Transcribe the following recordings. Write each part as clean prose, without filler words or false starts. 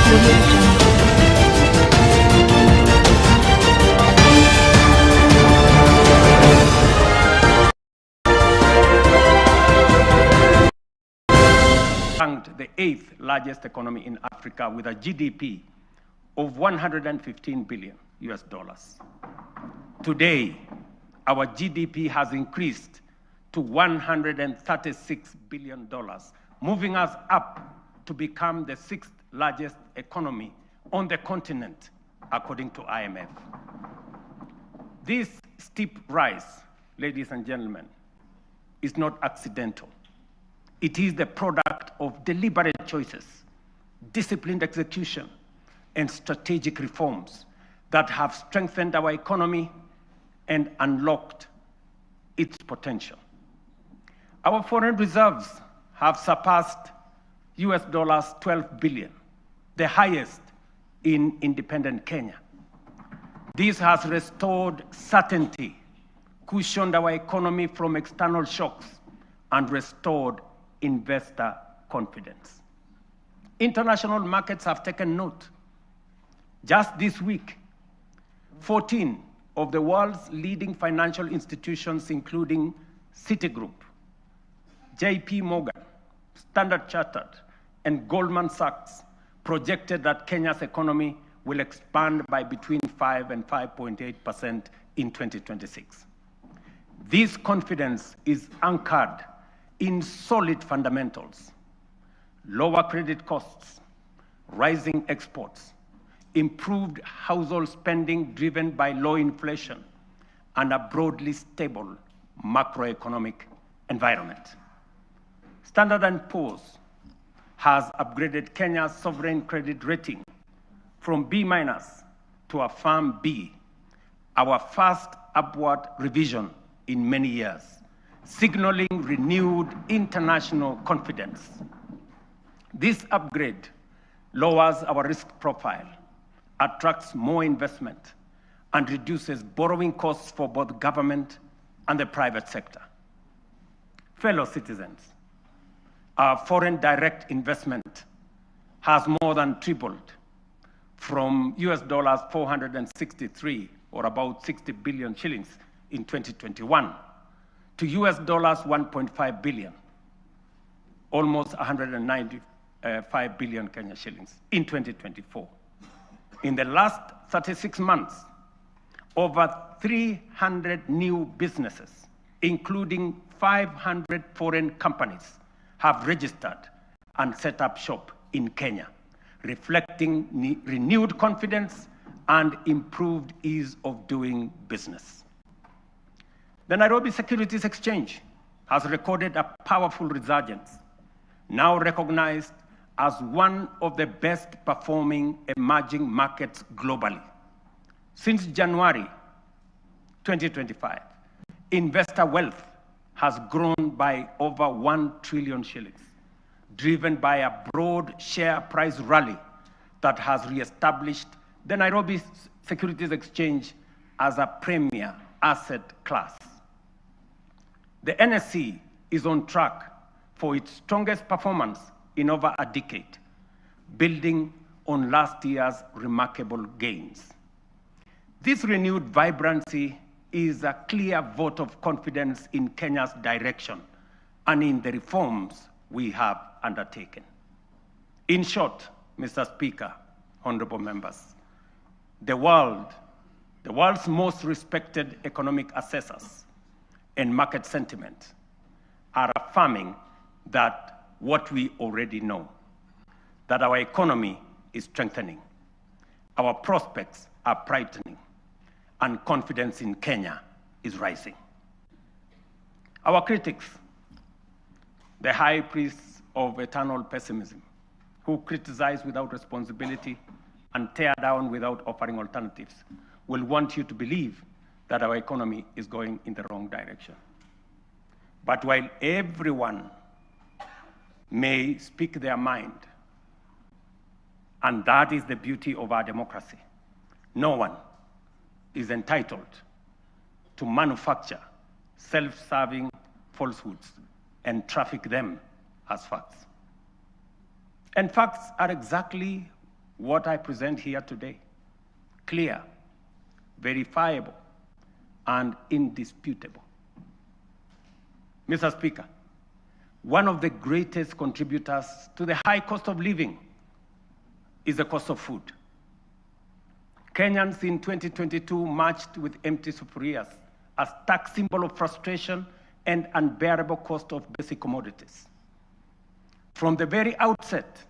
Ranked the 8th largest economy in Africa with a GDP of 115 billion US dollars. Today, our GDP has increased to $136 billion, moving us up to become the 6th largest economy on the continent, according to IMF. This steep rise, ladies and gentlemen, is not accidental. It is the product of deliberate choices, disciplined execution, and strategic reforms that have strengthened our economy and unlocked its potential. Our foreign reserves have surpassed US dollars 12 billion, the highest in independent Kenya. This has restored certainty, cushioned our economy from external shocks, and restored investor confidence. International markets have taken note. Just this week, 14 of the world's leading financial institutions, including Citigroup, JP Morgan, Standard Chartered, and Goldman Sachs, projected that Kenya's economy will expand by between 5 and 5.8% in 2026. This confidence is anchored in solid fundamentals: lower credit costs, rising exports, improved household spending driven by low inflation, and a broadly stable macroeconomic environment. Standard & Poor's has upgraded Kenya's sovereign credit rating from B- to a firm B, our first upward revision in many years, signaling renewed international confidence. This upgrade lowers our risk profile, attracts more investment, and reduces borrowing costs for both government and the private sector. Fellow citizens, our foreign direct investment has more than tripled from US dollars 463, or about 60 billion shillings in 2021, to US dollars 1.5 billion, almost 195 billion Kenya shillings in 2024. In the last 36 months, over 300 new businesses, including 500 foreign companies, have registered and set up shop in Kenya, reflecting renewed confidence and improved ease of doing business. The Nairobi Securities Exchange has recorded a powerful resurgence, now recognized as one of the best performing emerging markets globally. Since January 2025, investor wealth has grown by over 1 trillion shillings, driven by a broad share price rally that has reestablished the Nairobi Securities Exchange as a premier asset class. The NSE is on track for its strongest performance in over a decade, building on last year's remarkable gains. This renewed vibrancy is a clear vote of confidence in Kenya's direction and in the reforms we have undertaken. In short, Mr. Speaker, honorable members, the world's most respected economic assessors and market sentiment are affirming that what we already know, that our economy is strengthening, our prospects are brightening, and confidence in Kenya is rising. Our critics, the high priests of eternal pessimism, who criticize without responsibility and tear down without offering alternatives, will want you to believe that our economy is going in the wrong direction. But while everyone may speak their mind, and that is the beauty of our democracy, no one is entitled to manufacture self-serving falsehoods and traffic them as facts. And facts are exactly what I present here today: clear, verifiable, and indisputable. Mr. Speaker, one of the greatest contributors to the high cost of living is the cost of food. Kenyans in 2022 marched with empty sufurias, a stark symbol of frustration and unbearable cost of basic commodities. From the very outset,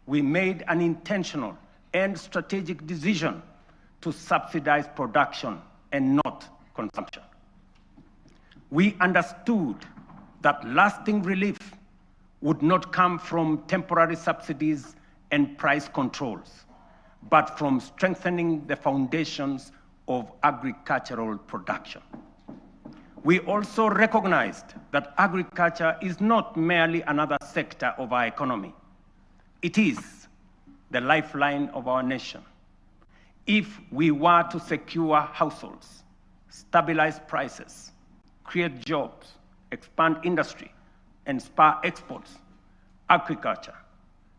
we made an intentional and strategic decision to subsidize production and not consumption. We understood that lasting relief would not come from temporary subsidies and price controls, but from strengthening the foundations of agricultural production. We also recognized that agriculture is not merely another sector of our economy. It is the lifeline of our nation. If we were to secure households, stabilize prices, create jobs, expand industry, and spur exports, agriculture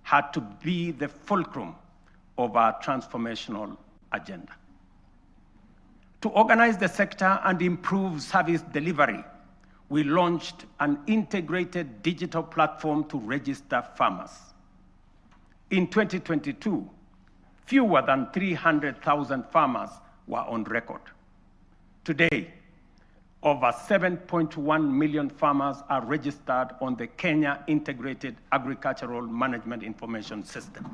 had to be the fulcrum of our transformational agenda. To organize the sector and improve service delivery, we launched an integrated digital platform to register farmers. In 2022, fewer than 300,000 farmers were on record. Today, over 7.1 million farmers are registered on the Kenya Integrated Agricultural Management Information System,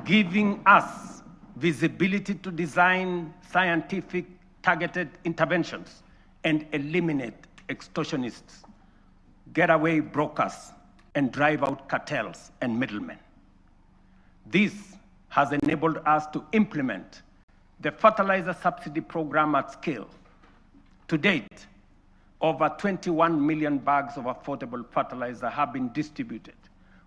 giving us visibility to design scientific targeted interventions and eliminate extortionists, getaway brokers, and drive out cartels and middlemen. This has enabled us to implement the fertilizer subsidy program at scale. To date, over 21 million bags of affordable fertilizer have been distributed,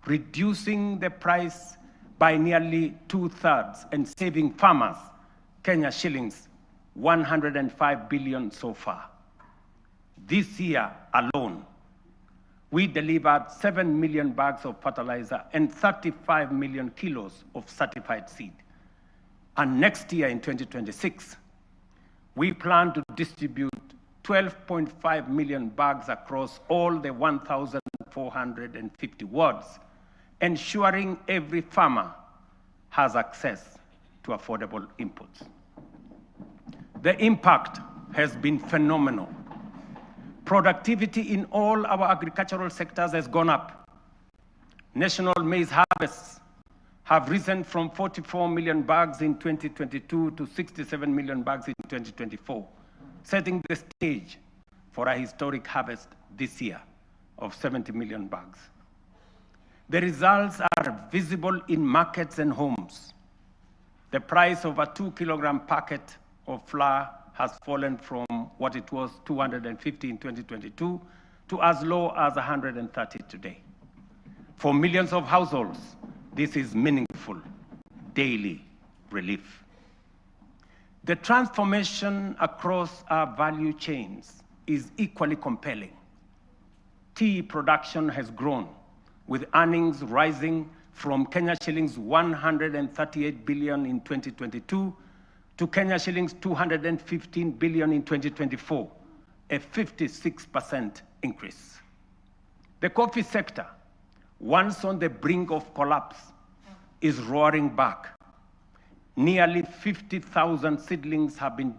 reducing the price by nearly 2/3 and saving farmers Kenya shillings 105 billion so far. This year alone, we delivered 7 million bags of fertilizer and 35 million kilos of certified seed. And next year in 2026, we plan to distribute 12.5 million bags across all the 1,450 wards, ensuring every farmer has access to affordable inputs. The impact has been phenomenal. Productivity in all our agricultural sectors has gone up. National maize harvests have risen from 44 million bags in 2022 to 67 million bags in 2024, setting the stage for a historic harvest this year of 70 million bags. The results are visible in markets and homes. The price of a 2-kilogram packet of flour has fallen from what it was 250 in 2022 to as low as 130 today. For millions of households, this is meaningful daily relief. The transformation across our value chains is equally compelling. Tea production has grown, with earnings rising from Kenya shillings 138 billion in 2022 to Kenya shillings 215 billion in 2024, a 56% increase. The coffee sector, once on the brink of collapse, is roaring back. Nearly 50,000 seedlings have been